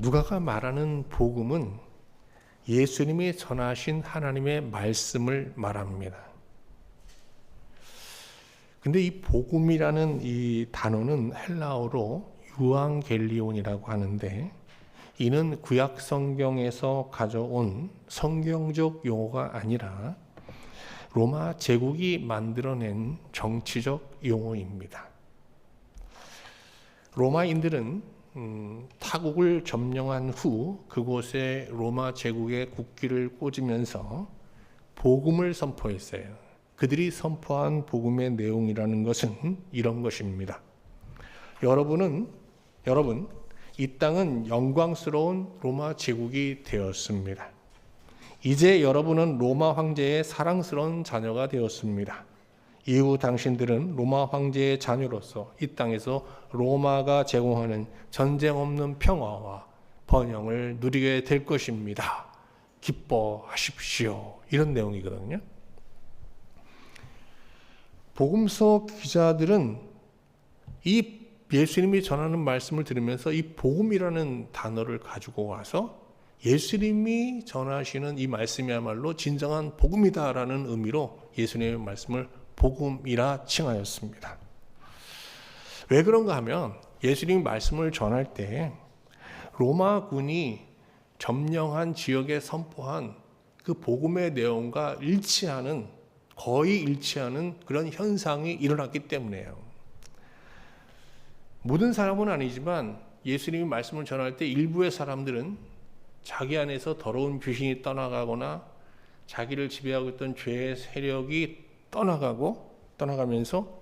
누가가 말하는 복음은 예수님이 전하신 하나님의 말씀을 말합니다. 근데 이 복음이라는 이 단어는 헬라어로 유앙겔리온이라고 하는데, 이는 구약 성경에서 가져온 성경적 용어가 아니라 로마 제국이 만들어낸 정치적 용어입니다. 로마인들은 타국을 점령한 후 그곳에 로마 제국의 국기를 꽂으면서 복음을 선포했어요. 그들이 선포한 복음의 내용이라는 것은 이런 것입니다. 여러분, 이 땅은 영광스러운 로마 제국이 되었습니다. 이제 여러분은 로마 황제의 사랑스러운 자녀가 되었습니다. 이후 당신들은 로마 황제의 자녀로서 이 땅에서 로마가 제공하는 전쟁 없는 평화와 번영을 누리게 될 것입니다. 기뻐하십시오. 이런 내용이거든요. 복음서 기자들은 이 예수님이 전하는 말씀을 들으면서 이 복음이라는 단어를 가지고 와서 예수님이 전하시는 이 말씀이야말로 진정한 복음이다라는 의미로 예수님의 말씀을 복음이라 칭하였습니다. 왜 그런가 하면 예수님이 말씀을 전할 때 로마군이 점령한 지역에 선포한 그 복음의 내용과 거의 일치하는 그런 현상이 일어났기 때문이에요. 모든 사람은 아니지만 예수님이 말씀을 전할 때 일부의 사람들은 자기 안에서 더러운 귀신이 떠나가거나 자기를 지배하고 있던 죄의 세력이 떠나가면서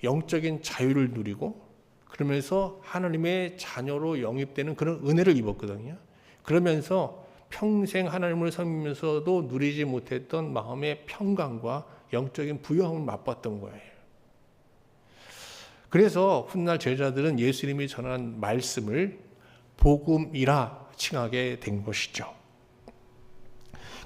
영적인 자유를 누리고, 그러면서 하나님의 자녀로 영입되는 그런 은혜를 입었거든요. 그러면서 평생 하나님을 섬기면서도 누리지 못했던 마음의 평강과 영적인 부유함을 맛봤던 거예요. 그래서 훗날 제자들은 예수님이 전한 말씀을 복음이라 칭하게 된 것이죠.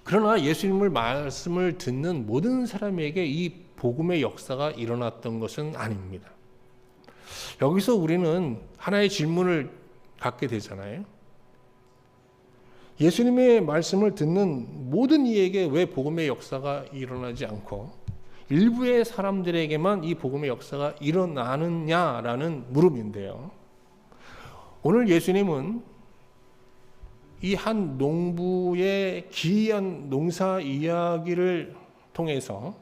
그러나 예수님의 말씀을 듣는 모든 사람에게 이 복음의 역사가 일어났던 것은 아닙니다. 여기서 우리는 하나의 질문을 갖게 되잖아요. 예수님의 말씀을 듣는 모든 이에게 왜 복음의 역사가 일어나지 않고 일부의 사람들에게만 이 복음의 역사가 일어나느냐라는 물음인데요. 오늘 예수님은 이 한 농부의 기이한 농사 이야기를 통해서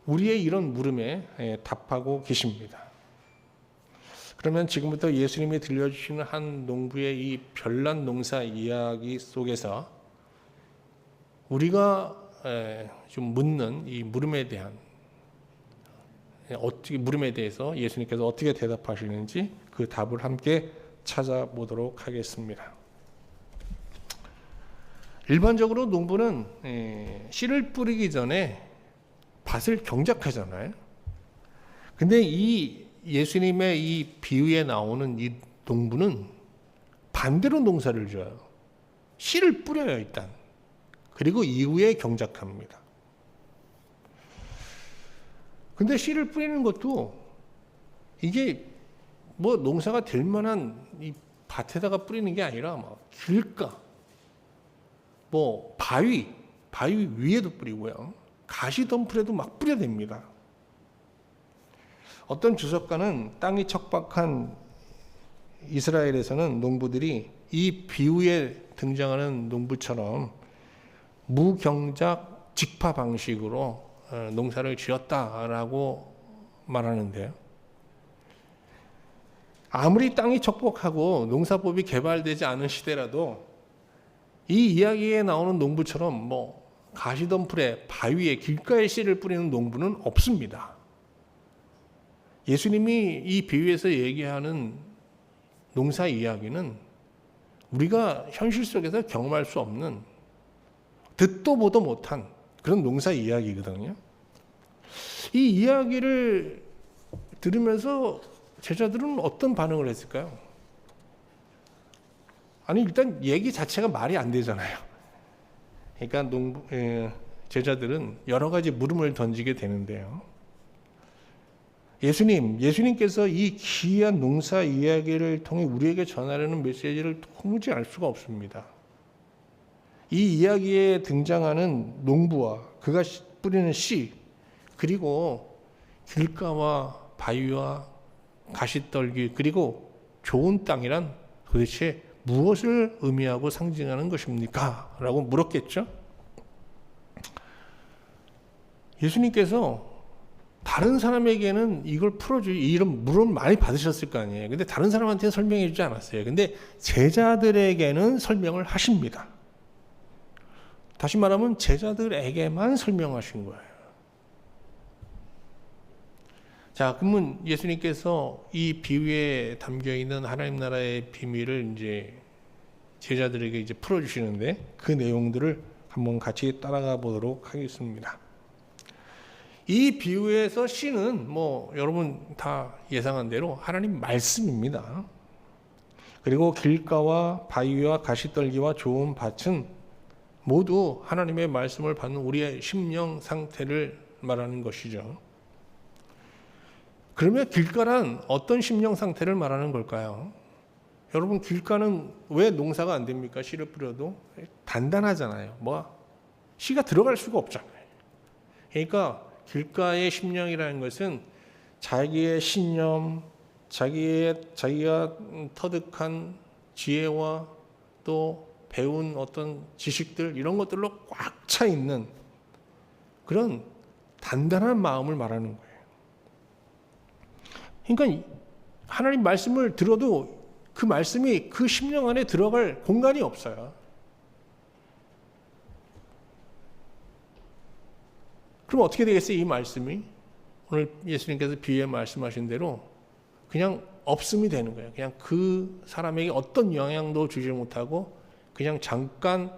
우리의 이런 물음에 답하고 계십니다. 그러면 지금부터 예수님이 들려주시는 한 농부의 이 별난 농사 이야기 속에서 우리가 좀 묻는 이 물음에 대해서 예수님께서 어떻게 대답하시는지 그 답을 함께 찾아보도록 하겠습니다. 일반적으로 농부는 씨를 뿌리기 전에 밭을 경작하잖아요. 근데 이 예수님의 이 비유에 나오는 이 농부는 반대로 농사를 져요. 씨를 뿌려요, 일단. 그리고 이후에 경작합니다. 근데 씨를 뿌리는 것도 이게 뭐 농사가 될 만한 이 밭에다가 뿌리는 게 아니라 막 길가, 뭐 바위 위에도 뿌리고요. 가시덤불에도 막 뿌려댑니다. 어떤 주석가는 땅이 척박한 이스라엘에서는 농부들이 이 비유에 등장하는 농부처럼 무경작 직파 방식으로 농사를 지었다라고 말하는데요. 아무리 땅이 척박하고 농사법이 개발되지 않은 시대라도 이 이야기에 나오는 농부처럼 뭐 가시덤불에 바위에 길가에 씨를 뿌리는 농부는 없습니다. 예수님이 이 비유에서 얘기하는 농사 이야기는 우리가 현실 속에서 경험할 수 없는, 듣도 보도 못한 그런 농사 이야기거든요. 이 이야기를 들으면서 제자들은 어떤 반응을 했을까요? 아니, 일단 얘기 자체가 말이 안 되잖아요. 그러니까 제자들은 여러 가지 물음을 던지게 되는데요. 예수님께서 이 귀한 농사 이야기를 통해 우리에게 전하려는 메시지를 도무지 알 수가 없습니다. 이 이야기에 등장하는 농부와 그가 뿌리는 씨, 그리고 길가와 바위와 가시떨기, 그리고 좋은 땅이란 도대체 무엇을 의미하고 상징하는 것입니까? 라고 물었겠죠. 예수님께서 다른 사람에게는 이걸 이런 물론 많이 받으셨을 거 아니에요. 근데 다른 사람한테는 설명해 주지 않았어요. 근데 제자들에게는 설명을 하십니다. 다시 말하면 제자들에게만 설명하신 거예요. 자, 그러면 예수님께서 이 비유에 담겨 있는 하나님 나라의 비밀을 이제 제자들에게 이제 풀어주시는데 그 내용들을 한번 같이 따라가 보도록 하겠습니다. 이 비유에서 씨는 여러분 다 예상한 대로 하나님 말씀입니다. 그리고 길가와 바위와 가시떨기와 좋은 밭은 모두 하나님의 말씀을 받는 우리의 심령 상태를 말하는 것이죠. 그러면 길가란 어떤 심령 상태를 말하는 걸까요? 여러분, 길가는 왜 농사가 안 됩니까? 씨를 뿌려도 단단하잖아요. 씨가 들어갈 수가 없잖아요. 그러니까 길가의 심령이라는 것은 자기의 신념, 자기가 터득한 지혜와 또 배운 어떤 지식들, 이런 것들로 꽉 차 있는 그런 단단한 마음을 말하는 거예요. 그러니까 하나님 말씀을 들어도 그 말씀이 그 심령 안에 들어갈 공간이 없어요. 그럼 어떻게 되겠어요? 이 말씀이 오늘 예수님께서 비유에 말씀하신 대로 그냥 없음이 되는 거예요. 그냥 그 사람에게 어떤 영향도 주지 못하고 그냥 잠깐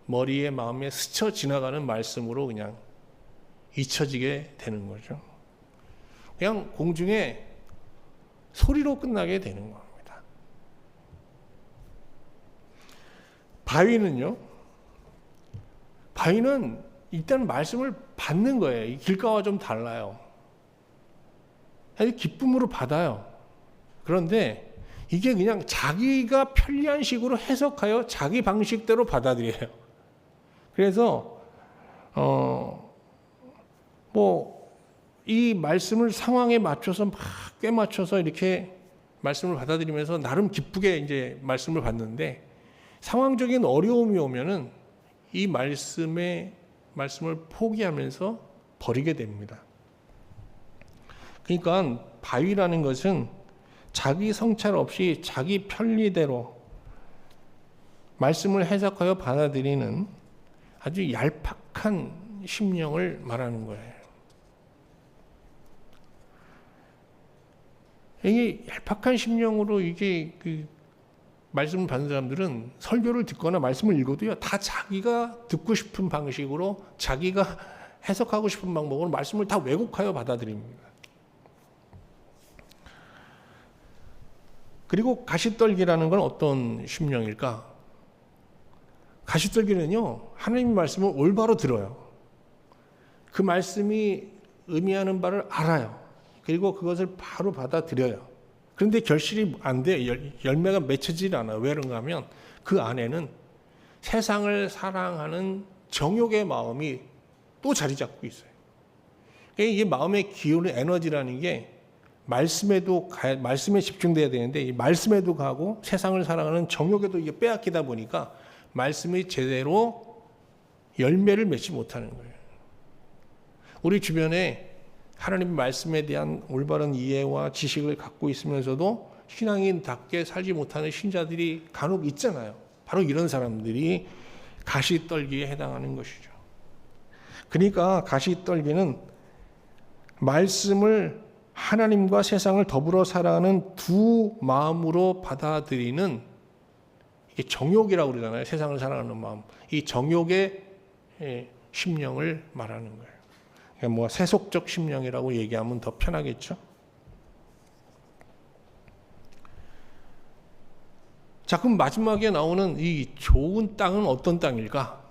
머리에 마음에 스쳐 지나가는 말씀으로 그냥 잊혀지게 되는 거죠. 그냥 공중에 소리로 끝나게 되는 겁니다. 바위는 일단 말씀을 받는 거예요. 이 길가와 좀 달라요. 기쁨으로 받아요. 그런데 이게 그냥 자기가 편리한 식으로 해석하여 자기 방식대로 받아들여요. 그래서 이 말씀을 상황에 맞춰서 막 꿰맞춰서 이렇게 말씀을 받아들이면서 나름 기쁘게 이제 말씀을 받는데 상황적인 어려움이 오면은 이 말씀을 포기하면서 버리게 됩니다. 그러니까 바위라는 것은 자기 성찰 없이 자기 편리대로 말씀을 해석하여 받아들이는 아주 얄팍한 심령을 말하는 거예요. 이게 얄팍한 심령으로 이게 말씀을 받는 사람들은 설교를 듣거나 말씀을 읽어도요, 다 자기가 듣고 싶은 방식으로 자기가 해석하고 싶은 방법으로 말씀을 다 왜곡하여 받아들입니다. 그리고 가시떨기라는 건 어떤 심령일까? 가시떨기는요, 하나님 말씀을 올바로 들어요. 그 말씀이 의미하는 바를 알아요. 그리고 그것을 바로 받아들여요. 그런데 결실이 안 돼요. 열매가 맺혀지지 않아요. 왜 그런가 하면 그 안에는 세상을 사랑하는 정욕의 마음이 또 자리 잡고 있어요. 이 마음의 기운의 에너지라는 게 말씀에 집중돼야 되는데 이 말씀에도 가고 세상을 사랑하는 정욕에도 이게 빼앗기다 보니까 말씀이 제대로 열매를 맺지 못하는 거예요. 우리 주변에 하나님 말씀에 대한 올바른 이해와 지식을 갖고 있으면서도 신앙인답게 살지 못하는 신자들이 간혹 있잖아요. 바로 이런 사람들이 가시떨기에 해당하는 것이죠. 그러니까 가시떨기는 말씀을 하나님과 세상을 더불어 살아가는 두 마음으로 받아들이는, 이게 정욕이라고 그러잖아요. 세상을 사랑하는 마음. 이 정욕의 심령을 말하는 거예요. 그러니까 세속적 심령이라고 얘기하면 더 편하겠죠. 자, 그럼 마지막에 나오는 이 좋은 땅은 어떤 땅일까?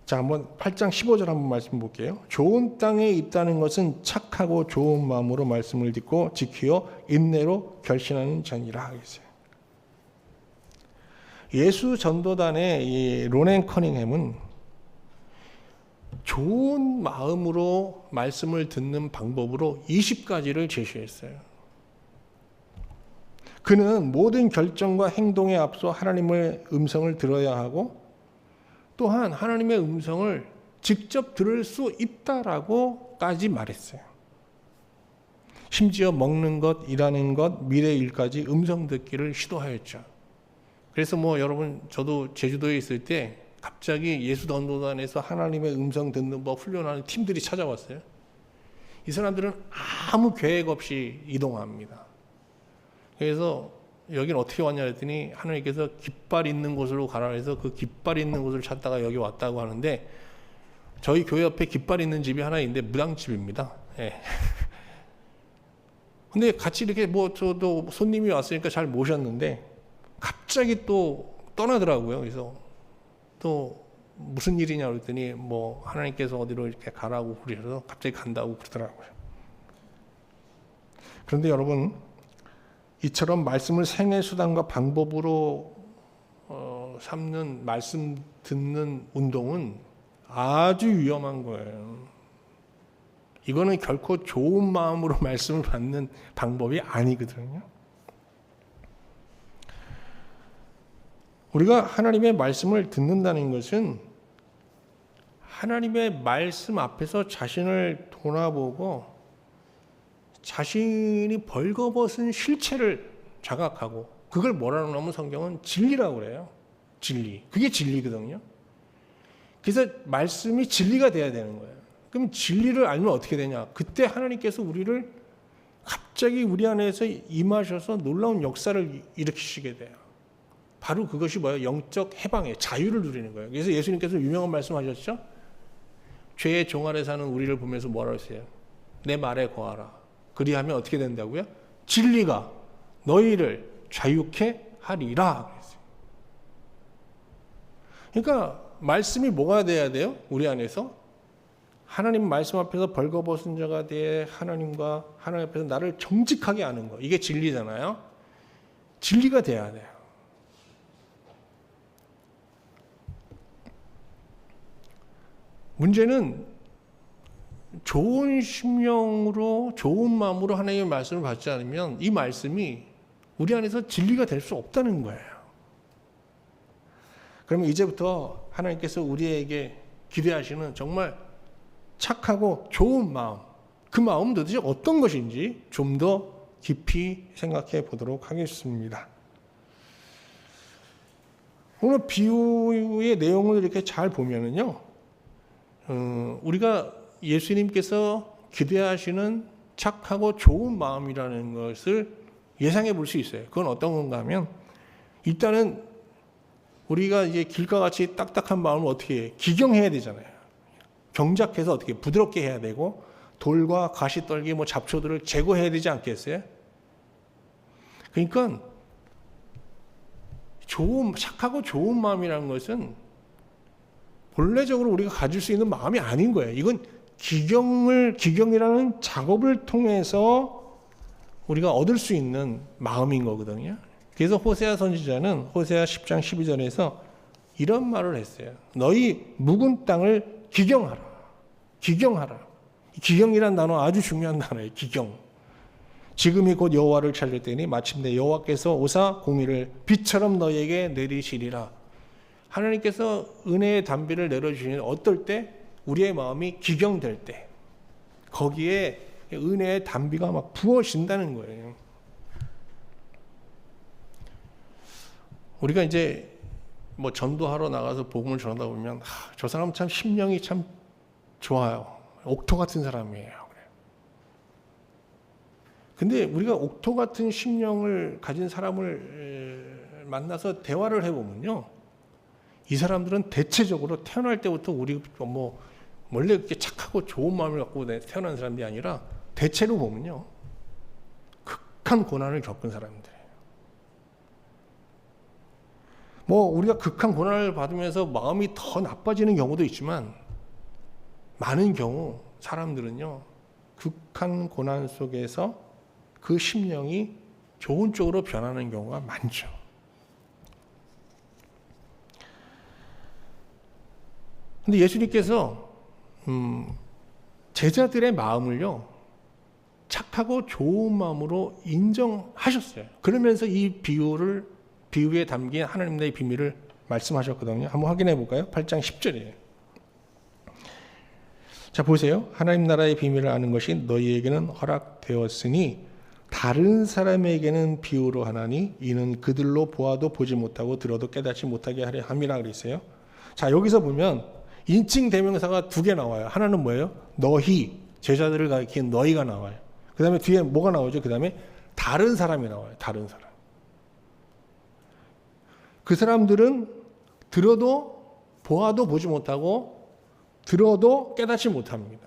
자, 한번 8장 15절 한번 말씀 볼게요. 좋은 땅에 있다는 것은 착하고 좋은 마음으로 말씀을 듣고 지키어 인내로 결신하는 자니라 하겠어요. 예수 전도단의 이 로넨 커닝햄은 좋은 마음으로 말씀을 듣는 방법으로 20가지를 제시했어요. 그는 모든 결정과 행동에 앞서 하나님의 음성을 들어야 하고 또한 하나님의 음성을 직접 들을 수 있다라고까지 말했어요. 심지어 먹는 것, 일하는 것, 미래 일까지 음성 듣기를 시도하였죠. 그래서 여러분 저도 제주도에 있을 때 갑자기 예수 전도단에서 하나님의 음성 듣는 법 훈련하는 팀들이 찾아왔어요. 이 사람들은 아무 계획 없이 이동합니다. 그래서 여기는 어떻게 왔냐 했더니 하나님께서 깃발 있는 곳으로 가라 해서 그 깃발 있는 곳을 찾다가 여기 왔다고 하는데 저희 교회 옆에 깃발 있는 집이 하나 있는데 무당집입니다. 예. 근데 같이 이렇게 저도 손님이 왔으니까 잘 모셨는데 갑자기 또 떠나더라고요. 그래서 또 무슨 일이냐 그랬더니 하나님께서 어디로 이렇게 가라고 그러셔서 갑자기 간다고 그러더라고요. 그런데 여러분 이처럼 말씀을 생애 수단과 방법으로 삼는 말씀 듣는 운동은 아주 위험한 거예요. 이거는 결코 좋은 마음으로 말씀을 받는 방법이 아니거든요. 우리가 하나님의 말씀을 듣는다는 것은 하나님의 말씀 앞에서 자신을 돌아보고 자신이 벌거벗은 실체를 자각하고 그걸 뭐라고 하면 성경은 진리라고 그래요. 진리. 그게 진리거든요. 그래서 말씀이 진리가 돼야 되는 거예요. 그럼 진리를 알면 어떻게 되냐? 그때 하나님께서 우리를 갑자기 우리 안에서 임하셔서 놀라운 역사를 일으키시게 돼요. 바로 그것이 뭐예요? 영적 해방이에요. 자유를 누리는 거예요. 그래서 예수님께서 유명한 말씀하셨죠? 죄의 종 아래 사는 우리를 보면서 뭐라고 했어요? 내 말에 거하라. 그리하면 어떻게 된다고요? 진리가 너희를 자유케 하리라. 그러니까 말씀이 뭐가 돼야 돼요? 우리 안에서 하나님 말씀 앞에서 벌거벗은 자가 돼 하나님과 하나님 앞에서 나를 정직하게 하는 거. 이게 진리잖아요. 진리가 돼야 돼요. 문제는 좋은 심령으로 좋은 마음으로 하나님의 말씀을 받지 않으면 이 말씀이 우리 안에서 진리가 될 수 없다는 거예요. 그러면 이제부터 하나님께서 우리에게 기대하시는 정말 착하고 좋은 마음, 그 마음은 도대체 어떤 것인지 좀 더 깊이 생각해 보도록 하겠습니다. 오늘 비유의 내용을 이렇게 잘 보면은요, 우리가 예수님께서 기대하시는 착하고 좋은 마음이라는 것을 예상해 볼 수 있어요. 그건 어떤 건가 하면 일단은 우리가 이제 길과 같이 딱딱한 마음을 어떻게 해? 기경해야 되잖아요. 경작해서 어떻게 부드럽게 해야 되고 돌과 가시떨기 잡초들을 제거해야 되지 않겠어요? 그러니까 착하고 좋은 마음이라는 것은 본래적으로 우리가 가질 수 있는 마음이 아닌 거예요. 이건 기경이라는 작업을 통해서 우리가 얻을 수 있는 마음인 거거든요. 그래서 호세아 선지자는 호세아 10장 12절에서 이런 말을 했어요. 너희 묵은 땅을 기경하라. 기경하라. 기경이란 단어 아주 중요한 단어예요. 기경. 지금이 곧 여호와를 찾을 때니 마침내 여호와께서 오사 공의를 비처럼 너희에게 내리시리라. 하나님께서 은혜의 담비를 내려주시는 어떨 때? 우리의 마음이 기경될 때. 거기에 은혜의 담비가 막 부어진다는 거예요. 우리가 이제 전도하러 나가서 복음을 전하다 보면 저 사람 참 심령이 참 좋아요. 옥토 같은 사람이에요. 근데 우리가 옥토 같은 심령을 가진 사람을 만나서 대화를 해보면요, 이 사람들은 대체적으로 태어날 때부터 우리 원래 그렇게 착하고 좋은 마음을 갖고 태어난 사람들이 아니라 대체로 보면요, 극한 고난을 겪은 사람들이에요. 뭐 우리가 극한 고난을 받으면서 마음이 더 나빠지는 경우도 있지만 많은 경우 사람들은요 극한 고난 속에서 그 심령이 좋은 쪽으로 변하는 경우가 많죠. 근데 예수님께서 제자들의 마음을요 착하고 좋은 마음으로 인정하셨어요. 그러면서 이 비유에 담긴 하나님 나라의 비밀을 말씀하셨거든요. 한번 확인해 볼까요? 8장 10절이에요. 자, 보세요. 하나님 나라의 비밀을 아는 것이 너희에게는 허락되었으니 다른 사람에게는 비유로 하나니 이는 그들로 보아도 보지 못하고 들어도 깨닫지 못하게 하려 함이라 그랬어요. 자, 여기서 보면 인칭 대명사가 두 개 나와요. 하나는 뭐예요? 너희, 제자들을 가리킨 너희가 나와요. 그 다음에 뒤에 뭐가 나오죠? 그 다음에 다른 사람이 나와요. 다른 사람. 그 사람들은 들어도 보아도 보지 못하고 들어도 깨닫지 못합니다.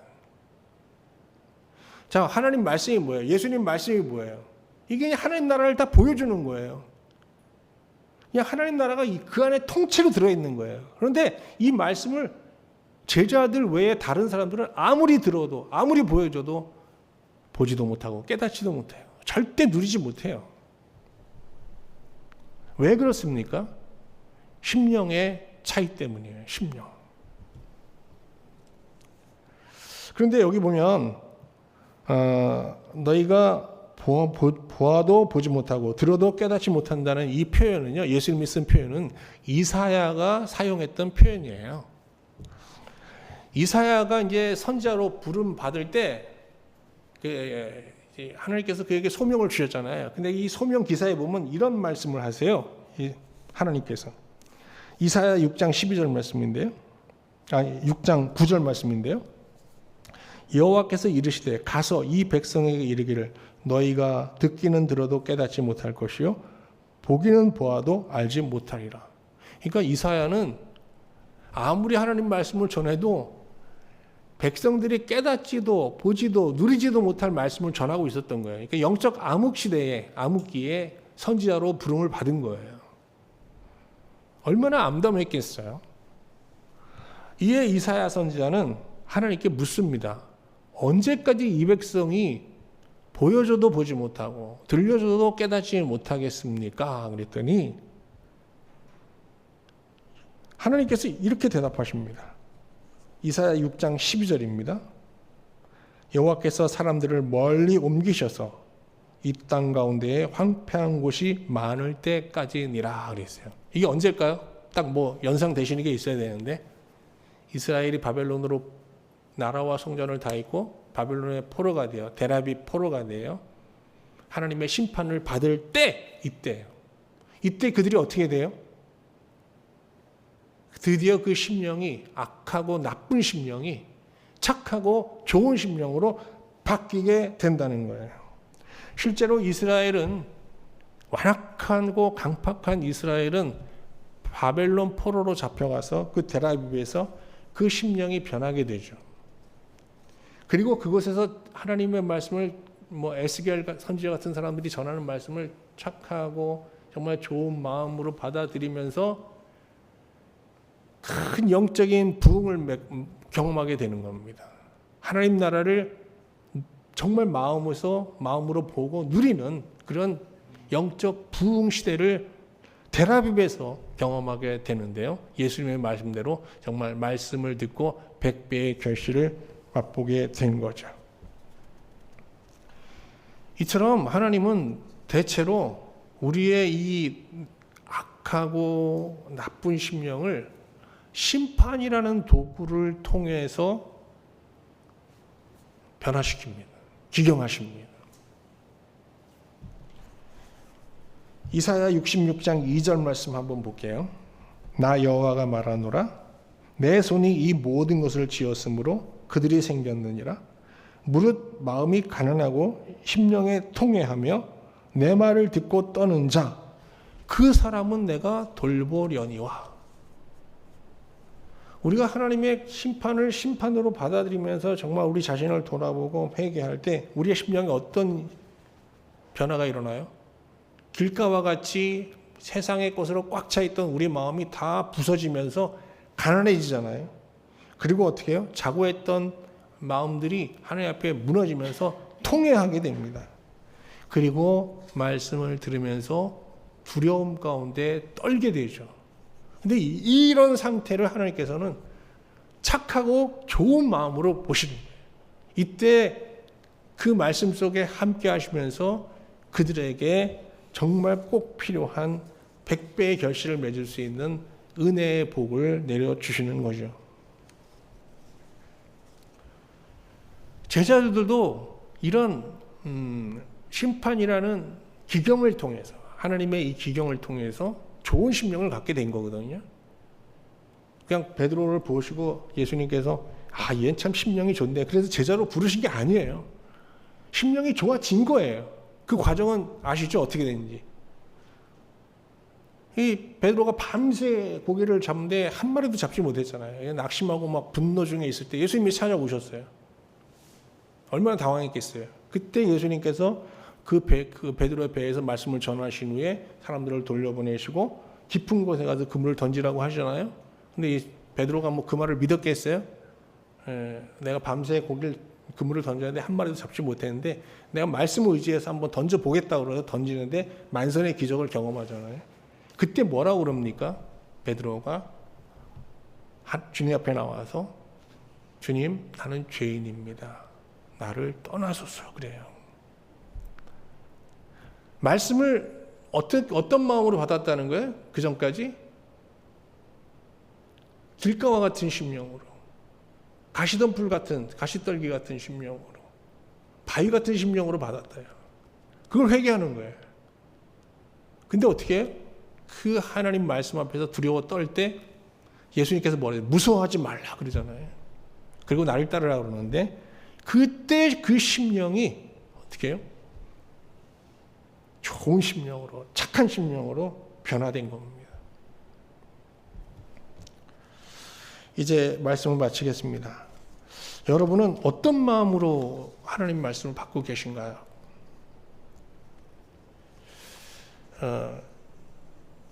자, 하나님 말씀이 뭐예요? 예수님 말씀이 뭐예요? 이게 하나님 나라를 다 보여주는 거예요. 그냥 하나님 나라가 그 안에 통째로 들어있는 거예요. 그런데 이 말씀을 제자들 외에 다른 사람들은 아무리 들어도 아무리 보여줘도 보지도 못하고 깨닫지도 못해요. 절대 누리지 못해요. 왜 그렇습니까? 심령의 차이 때문이에요. 심령. 그런데 여기 보면 너희가 보아도 보지 못하고 들어도 깨닫지 못한다는 이 표현은요. 예수님이 쓴 표현은 이사야가 사용했던 표현이에요. 이사야가 이제 선지자로 부름 받을 때 하나님께서 그에게 소명을 주셨잖아요. 근데 이 소명 기사에 보면 이런 말씀을 하세요. 하나님께서 이사야 6장 12절 말씀인데요. 6장 9절 말씀인데요. 여호와께서 이르시되 가서 이 백성에게 이르기를 너희가 듣기는 들어도 깨닫지 못할 것이요 보기는 보아도 알지 못하리라. 그러니까 이사야는 아무리 하나님 말씀을 전해도 백성들이 깨닫지도 보지도 누리지도 못할 말씀을 전하고 있었던 거예요. 그러니까 영적 암흑기에 선지자로 부름을 받은 거예요. 얼마나 암담했겠어요. 이에 이사야 선지자는 하나님께 묻습니다. 언제까지 이 백성이 보여줘도 보지 못하고 들려줘도 깨닫지 못하겠습니까? 그랬더니 하나님께서 이렇게 대답하십니다. 이사야 6장 12절입니다. 여호와께서 사람들을 멀리 옮기셔서 이 땅 가운데에 황폐한 곳이 많을 때까지니라 그랬어요. 이게 언제일까요? 딱 뭐 연상 되시는 게 있어야 되는데 이스라엘이 바벨론으로 나라와 성전을 다 잊고 바벨론의 포로가 되어 데라비 포로가 되어 하나님의 심판을 받을 때 이때예요. 이때 그들이 어떻게 돼요? 드디어 그 심령이 악하고 나쁜 심령이 착하고 좋은 심령으로 바뀌게 된다는 거예요. 실제로 이스라엘은 완악하고 강팍한 이스라엘은 바벨론 포로로 잡혀가서 그 데라비브에서 그 심령이 변하게 되죠. 그리고 그곳에서 하나님의 말씀을 에스겔 선지자 같은 사람들이 전하는 말씀을 착하고 정말 좋은 마음으로 받아들이면서 큰 영적인 부흥을 경험하게 되는 겁니다. 하나님 나라를 정말 마음으로 보고 누리는 그런 영적 부흥 시대를 데라비브에서 경험하게 되는데요. 예수님의 말씀대로 정말 말씀을 듣고 100배의 결실을 맛보게 된 거죠. 이처럼 하나님은 대체로 우리의 이 악하고 나쁜 심령을 심판이라는 도구를 통해서 변화시킵니다. 기경하십니다. 이사야 66장 2절 말씀 한번 볼게요. 나 여호와가 말하노라 내 손이 이 모든 것을 지었으므로 그들이 생겼느니라. 무릇 마음이 가난하고 심령에 통회하며 내 말을 듣고 떠는 자 그 사람은 내가 돌보려니와. 우리가 하나님의 심판을 심판으로 받아들이면서 정말 우리 자신을 돌아보고 회개할 때 우리의 심령에 어떤 변화가 일어나요? 길가와 같이 세상의 것으로 꽉 차 있던 우리 마음이 다 부서지면서 가난해지잖아요. 그리고 어떻게 해요? 자고했던 마음들이 하나님 앞에 무너지면서 통회하게 됩니다. 그리고 말씀을 들으면서 두려움 가운데 떨게 되죠. 근데 이런 상태를 하나님께서는 착하고 좋은 마음으로 보시는 거예요. 이때 그 말씀 속에 함께 하시면서 그들에게 정말 꼭 필요한 100배의 결실을 맺을 수 있는 은혜의 복을 내려주시는 거죠. 제자들도 이런 심판이라는 기경을 통해서, 하나님의 이 기경을 통해서 좋은 심령을 갖게 된 거거든요. 그냥 베드로를 보시고 예수님께서 얘는 참 심령이 좋네, 그래서 제자로 부르신 게 아니에요. 심령이 좋아진 거예요. 그 과정은 아시죠? 어떻게 됐는지. 이 베드로가 밤새 고기를 잡는데 한 마리도 잡지 못했잖아요. 낙심하고 막 분노 중에 있을 때 예수님이 찾아오셨어요. 얼마나 당황했겠어요. 그때 예수님께서 그 베드로의 배에서 말씀을 전하신 후에 사람들을 돌려보내시고 깊은 곳에 가서 그물을 던지라고 하시잖아요. 근데 이 베드로가 뭐 그 말을 믿었겠어요? 내가 밤새 그물을 던졌는데 한 마리도 잡지 못했는데 내가 말씀을 의지해서 한번 던져보겠다고 그래서 던지는데 만선의 기적을 경험하잖아요. 그때 뭐라고 그럽니까? 베드로가 주님 앞에 나와서 주님, 나는 죄인입니다. 나를 떠나소서 그래요. 말씀을 어떤 마음으로 받았다는 거예요? 그 전까지 길가와 같은 심령으로, 가시덤불 같은, 가시떨기 같은 심령으로, 바위 같은 심령으로 받았다요. 그걸 회개하는 거예요. 근데 어떻게 해요? 그 하나님 말씀 앞에서 두려워 떨 때 예수님께서 뭐래요? 무서워하지 말라 그러잖아요. 그리고 나를 따르라 그러는데 그때 그 심령이 어떻게 해요? 좋은 심령으로, 착한 심령으로 변화된 겁니다. 이제 말씀을 마치겠습니다. 여러분은 어떤 마음으로 하나님 말씀을 받고 계신가요?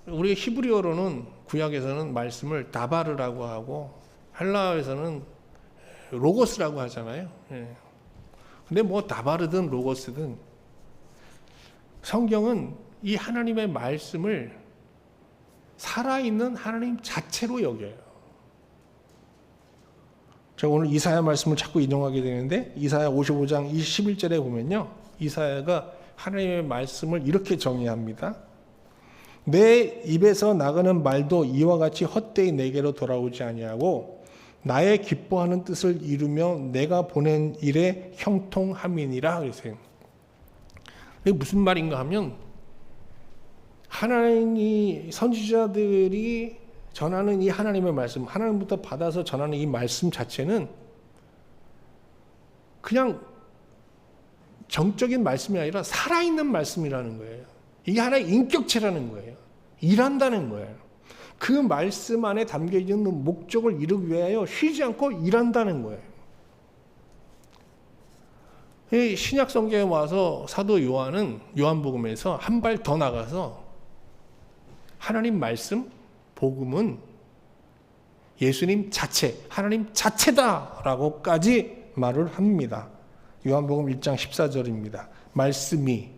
우리 히브리어로는 구약에서는 말씀을 다바르라고 하고 헬라어에서는 로고스라고 하잖아요. 근데 뭐 다바르든 로고스든 성경은 이 하나님의 말씀을 살아있는 하나님 자체로 여겨요. 제가 오늘 이사야 말씀을 자꾸 인용하게 되는데 이사야 55장 21절에 보면요, 이사야가 하나님의 말씀을 이렇게 정의합니다. 내 입에서 나가는 말도 이와 같이 헛되이 내게로 돌아오지 아니하고 나의 기뻐하는 뜻을 이루며 내가 보낸 일에 형통함이니라 그랬어요. 이게 무슨 말인가 하면 하나님이 선지자들이 전하는 이 하나님의 말씀, 하나님부터 받아서 전하는 이 말씀 자체는 그냥 정적인 말씀이 아니라 살아있는 말씀이라는 거예요. 이게 하나의 인격체라는 거예요. 일한다는 거예요. 그 말씀 안에 담겨 있는 목적을 이루기 위하여 쉬지 않고 일한다는 거예요. 신약 성경에 와서 사도 요한은 요한복음에서 한 발 더 나가서 하나님 말씀, 복음은 예수님 자체, 하나님 자체다라고까지 말을 합니다. 요한복음 1장 14절입니다. 말씀이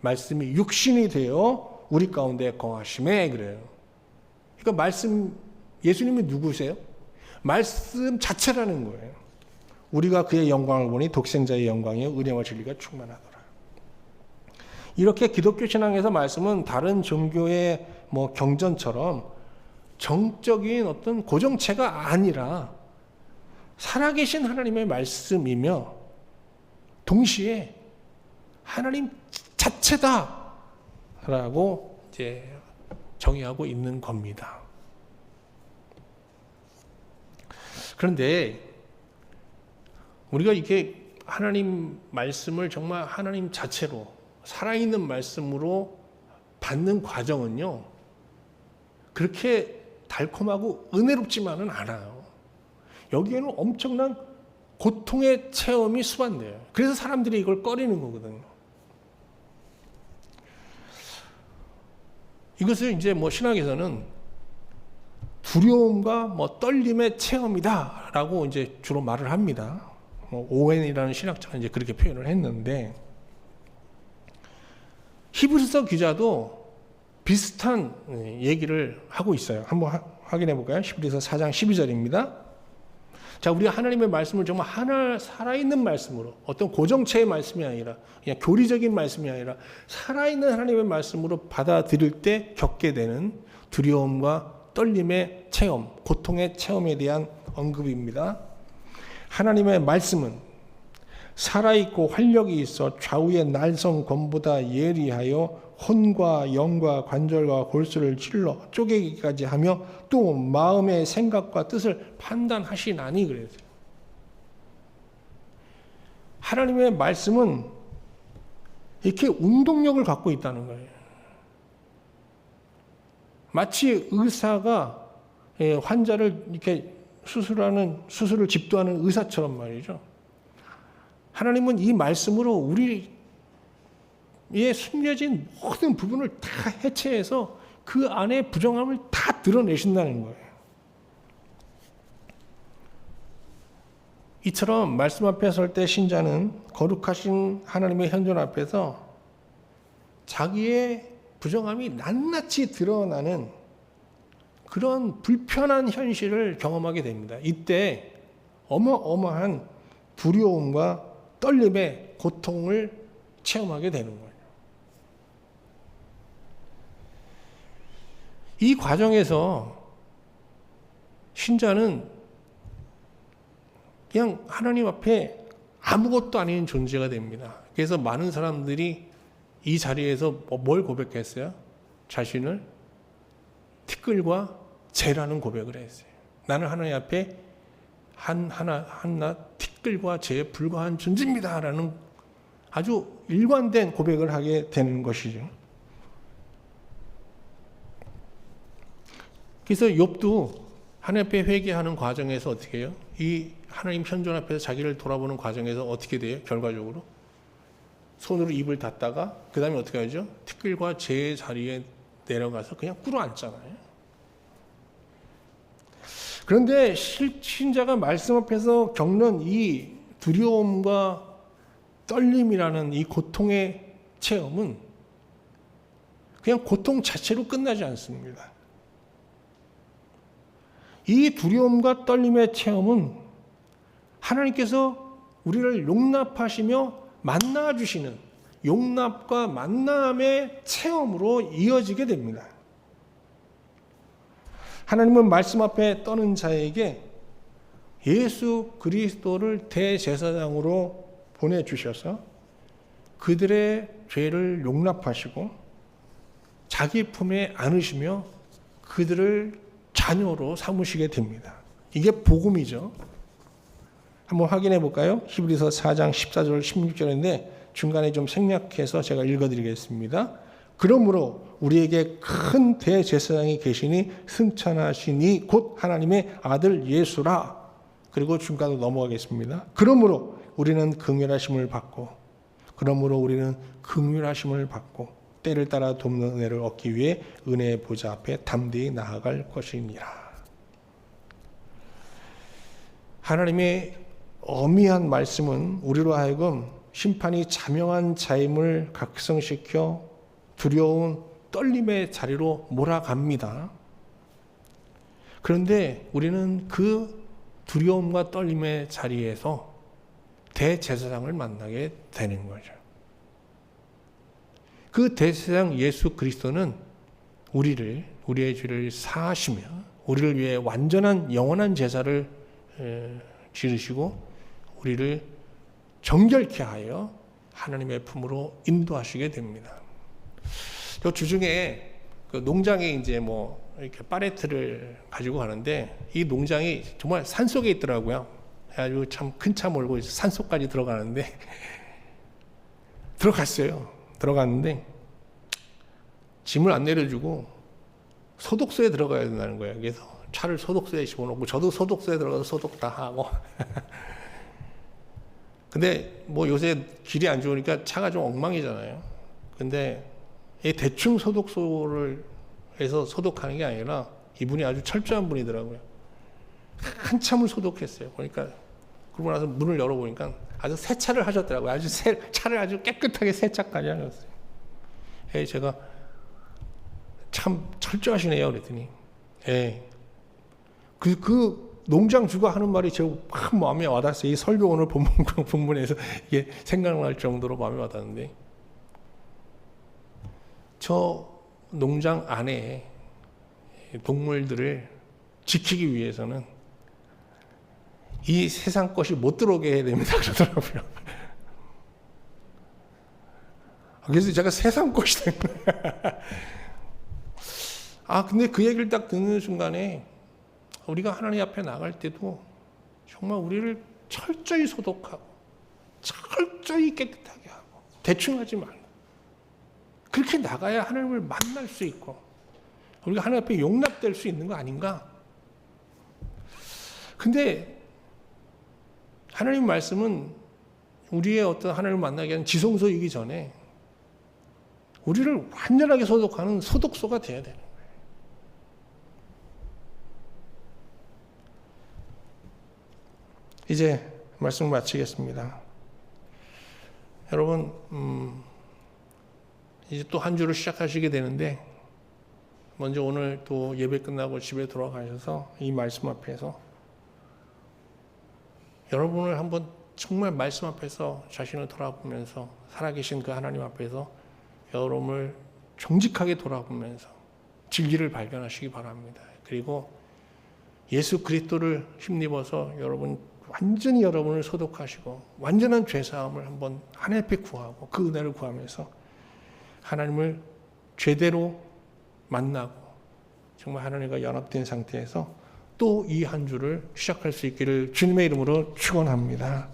육신이 되어 우리 가운데 거하심에 그래요. 그러니까 말씀, 예수님이 누구세요? 말씀 자체라는 거예요. 우리가 그의 영광을 보니 독생자의 영광이요 은혜와 진리가 충만하더라. 이렇게 기독교 신앙에서 말씀은 다른 종교의 뭐 경전처럼 정적인 어떤 고정체가 아니라 살아계신 하나님의 말씀이며 동시에 하나님 자체다라고 이제 정의하고 있는 겁니다. 그런데 우리가 이렇게 하나님 말씀을 정말 하나님 자체로 살아있는 말씀으로 받는 과정은요, 그렇게 달콤하고 은혜롭지만은 않아요. 여기에는 엄청난 고통의 체험이 수반돼요. 그래서 사람들이 이걸 꺼리는 거거든요. 이것을 이제 뭐 신학에서는 두려움과 뭐 떨림의 체험이다라고 이제 주로 말을 합니다. 오웬이라는 신학자가 이제 그렇게 표현을 했는데, 히브리서 기자도 비슷한 얘기를 하고 있어요. 한번 확인해 볼까요? 히브리서 4장 12절입니다. 자, 우리가 하나님의 말씀을 정말 하나 살아있는 말씀으로, 어떤 고정체의 말씀이 아니라 그냥 교리적인 말씀이 아니라 살아있는 하나님의 말씀으로 받아들일 때 겪게 되는 두려움과 떨림의 체험, 고통의 체험에 대한 언급입니다. 하나님의 말씀은 살아있고 활력이 있어 좌우의 날성검보다 예리하여 혼과 영과 관절과 골수를 찔러 쪼개기까지 하며 또 마음의 생각과 뜻을 판단하시나니 그랬어요. 하나님의 말씀은 이렇게 운동력을 갖고 있다는 거예요. 마치 의사가 환자를 이렇게 수술을 집도하는 의사처럼 말이죠. 하나님은 이 말씀으로 우리의 숨겨진 모든 부분을 다 해체해서 그 안에 부정함을 다 드러내신다는 거예요. 이처럼 말씀 앞에 설 때 신자는 거룩하신 하나님의 현존 앞에서 자기의 부정함이 낱낱이 드러나는 그런 불편한 현실을 경험하게 됩니다. 이때 어마어마한 두려움과 떨림의 고통을 체험하게 되는 거예요. 이 과정에서 신자는 그냥 하나님 앞에 아무것도 아닌 존재가 됩니다. 그래서 많은 사람들이 이 자리에서 뭘 고백했어요? 자신을 티끌과 재라는 고백을 했어요. 나는 하나님 앞에 하나 티끌과 재에 불과한 존재입니다 라는 아주 일관된 고백을 하게 되는 것이죠. 그래서 욥도 하나님 앞에 회개하는 과정에서 어떻게 해요? 이 하나님 현존 앞에서 자기를 돌아보는 과정에서 어떻게 돼요? 결과적으로 손으로 입을 닫다가 그 다음에 어떻게 하죠? 티끌과 재의 자리에 내려가서 그냥 꿇어앉잖아요. 그런데 신자가 말씀 앞에서 겪는 이 두려움과 떨림이라는 이 고통의 체험은 그냥 고통 자체로 끝나지 않습니다. 이 두려움과 떨림의 체험은 하나님께서 우리를 용납하시며 만나주시는 용납과 만남의 체험으로 이어지게 됩니다. 하나님은 말씀 앞에 떠는 자에게 예수 그리스도를 대제사장으로 보내주셔서 그들의 죄를 용납하시고 자기 품에 안으시며 그들을 자녀로 삼으시게 됩니다. 이게 복음이죠. 한번 확인해 볼까요? 히브리서 4장 14절 16절인데 중간에 좀 생략해서 제가 읽어드리겠습니다. 그러므로 우리에게 큰 대제사장이 계시니 승천하시니 곧 하나님의 아들 예수라. 그리고 중간으로 넘어가겠습니다. 그러므로 우리는 긍휼하심을 받고 때를 따라 돕는 은혜를 얻기 위해 은혜의 보좌 앞에 담대히 나아갈 것이니라. 하나님의 어미한 말씀은 우리로 하여금 심판이 자명한 자임을 각성시켜 두려운 떨림의 자리로 몰아갑니다. 그런데 우리는 그 두려움과 떨림의 자리에서 대제사장을 만나게 되는 거죠. 그 대제사장 예수 그리스도는 우리의 죄를 사하시며 우리를 위해 완전한 영원한 제사를 지르시고 우리를 정결케 하여 하나님의 품으로 인도하시게 됩니다. 저 주중에 그 농장에 이제 뭐 이렇게 파레트를 가지고 가는데 이 농장이 정말 산속에 있더라고요. 아주 참 큰 차 몰고 산속까지 들어가는데 들어갔는데 짐을 안 내려주고 소독소에 들어가야 된다는 거예요. 그래서 차를 소독소에 집어넣고 저도 소독소에 들어가서 소독 다 하고 근데 뭐 요새 길이 안 좋으니까 차가 좀 엉망이잖아요. 근데 이 대충 소독소를 해서 소독하는 게 아니라 이분이 아주 철저한 분이더라고요. 한참을 소독했어요. 그러니까 그러고 나서 문을 열어보니까 아주 세차를 하셨더라고요. 아주 차를 아주 깨끗하게 세차까지 하셨어요. 제가 참 철저하시네요. 그랬더니 그 농장 주가 하는 말이 제가 참 마음에 와닿았어요. 이 설교 오늘 본문에서 이게 생각날 정도로 마음에 와닿는데, 저 농장 안에 동물들을 지키기 위해서는 이 세상 것이 못 들어오게 해야 됩니다. 그러더라고요. 그래서 제가 세상 것이 된 거예요. 근데 그 얘기를 딱 듣는 순간에 우리가 하나님 앞에 나갈 때도 정말 우리를 철저히 소독하고 철저히 깨끗하게 하고 대충 하지 말고 그렇게 나가야 하나님을 만날 수 있고 우리가 하나님 앞에 용납될 수 있는 거 아닌가? 근데 하나님 말씀은 우리의 어떤 하나님을 만나게 하는 지성소이기 전에 우리를 완전하게 소독하는 소독소가 되어야 되는 거예요. 이제 말씀을 마치겠습니다. 여러분, 이제 또 한 주를 시작하시게 되는데, 먼저 오늘 또 예배 끝나고 집에 돌아가셔서 이 말씀 앞에서 여러분을 한번 정말 말씀 앞에서 자신을 돌아보면서 살아계신 그 하나님 앞에서 여러분을 정직하게 돌아보면서 진리를 발견하시기 바랍니다. 그리고 예수 그리스도를 힘입어서 여러분 완전히 여러분을 소독하시고 완전한 죄사함을 한번 하나님 앞에 구하고 그 은혜를 구하면서 하나님을 제대로 만나고 정말 하나님과 연합된 상태에서 또 이 한 주를 시작할 수 있기를 주님의 이름으로 축원합니다.